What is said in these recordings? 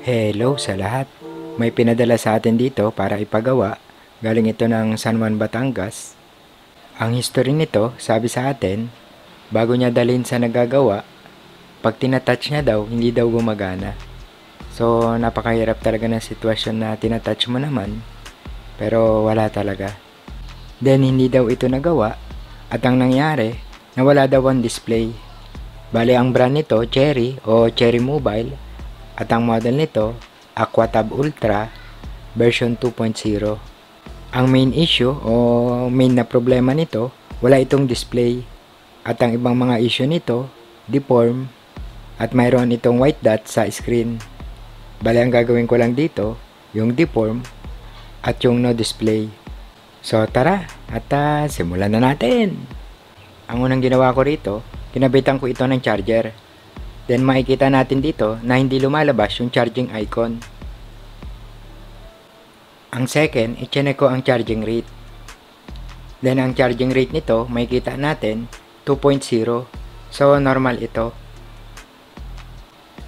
Hello sa lahat. May pinadala sa atin dito para ipagawa. Galing ito ng San Juan, Batangas. Ang history nito, sabi sa atin, bago niya dalhin sa nagagawa, pag tinatouch niya daw, hindi daw gumagana. So, napakahirap talaga ng sitwasyon na tinatouch mo naman, pero wala talaga. Then, hindi daw ito nagawa, at ang nangyari, nawala daw ang display. Bale, ang brand nito, Cherry o Cherry Mobile, at ang model nito, Aquatab Ultra version 2.0. Ang main issue o main na problema nito, wala itong display. At ang ibang mga issue nito, deform at mayroon itong white dot sa screen. Bale, ang gagawin ko lang dito, yung deform at yung no display. So tara, at simulan na natin. Ang unang ginawa ko rito, kinabitan ko ito ng charger. Then makikita natin dito na hindi lumalabas yung charging icon. Ang second, i-check ko ang charging rate. Then ang charging rate nito, makikita natin 2.0. So normal ito.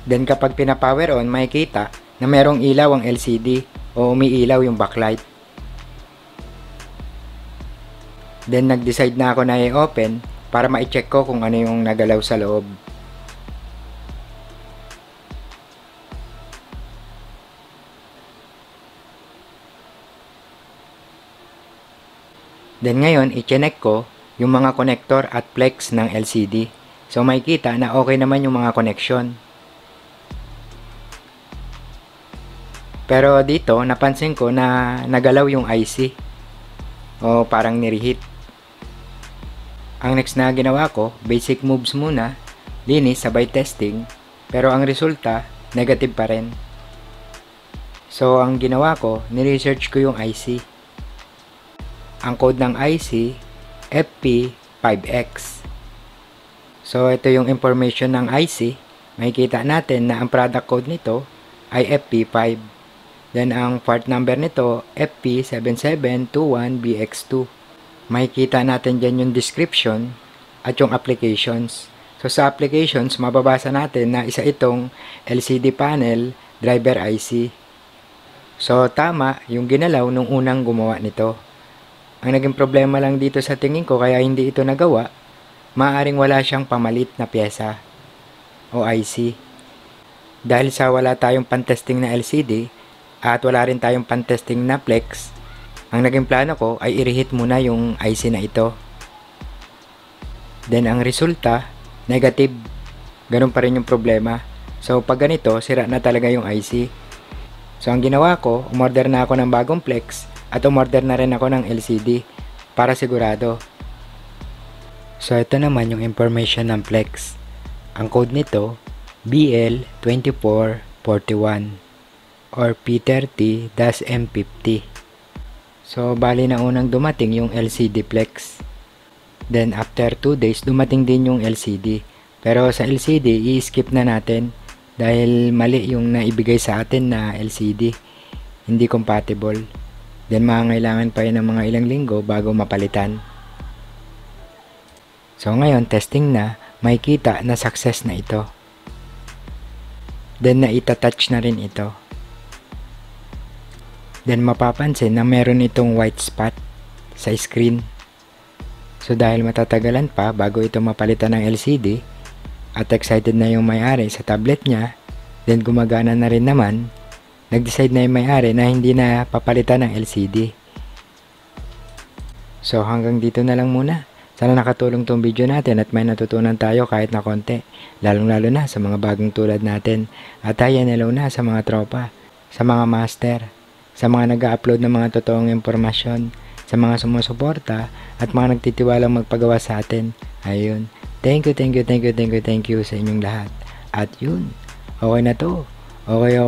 Then kapag pina-power on, makikita na merong ilaw ang LCD o umiilaw yung backlight. Then nag-decide na ako na i-open para ma-check ko kung ano yung nagalaw sa loob. Then ngayon, i-check ko yung mga connector at flex ng LCD. So makikita na okay naman yung mga connection. Pero dito, napansin ko na nagalaw yung IC. O parang nireheat. Ang next na ginawa ko, basic moves muna, linis sabay testing. Pero ang resulta, negative pa rin. So ang ginawa ko, niresearch ko yung IC. Ang code ng IC, FP5X. So, ito yung information ng IC. Makikita natin na ang product code nito ay FP5. Then, ang part number nito, FP7721BX2. Makikita natin dyan yung description at yung applications. So, sa applications, mababasa natin na isa itong LCD panel driver IC. So, tama yung ginalaw nung unang gumawa nito. Ang naging problema lang dito sa tingin ko kaya hindi ito nagawa, maaaring wala siyang pamalit na pyesa o IC. Dahil sa wala tayong pan-testing na LCD at wala rin tayong pan-testing na flex, ang naging plano ko ay i-reheat muna yung IC na ito. Then ang resulta, negative. Ganun pa rin yung problema. So pag ganito, sira na talaga yung IC. So ang ginawa ko, umorder na ako ng bagong flex at umorder na rin ako ng LCD para sigurado. So ito naman yung information ng flex. Ang code nito BL2441 or P30-M50. So bali na unang dumating yung LCD flex. Then after 2 days dumating din yung LCD. Pero sa LCD i-skip na natin dahil mali yung naibigay sa atin na LCD. Hindi compatible. Then makangailangan pa yun ng mga ilang linggo bago mapalitan. So ngayon testing na, makikita na success na ito. Then naitatouch na rin ito. Then mapapansin na meron itong white spot sa screen. So dahil matatagalan pa bago ito mapalitan ng LCD at excited na yung may-ari sa tablet niya, then gumagana na rin naman, nag-decide na yung may-ari na hindi na papalitan ng LCD. So hanggang dito na lang muna. Sana nakatulong tong video natin at may natutunan tayo kahit na konti. Lalong-lalo na sa mga bagong tulad natin. At ayan, hello na sa mga tropa, sa mga master, sa mga nag-upload ng mga totoong impormasyon, sa mga sumusuporta at mga nagtitiwalang magpagawa sa atin. Ayun. Thank you sa inyong lahat. At yun, okay na to. Okay.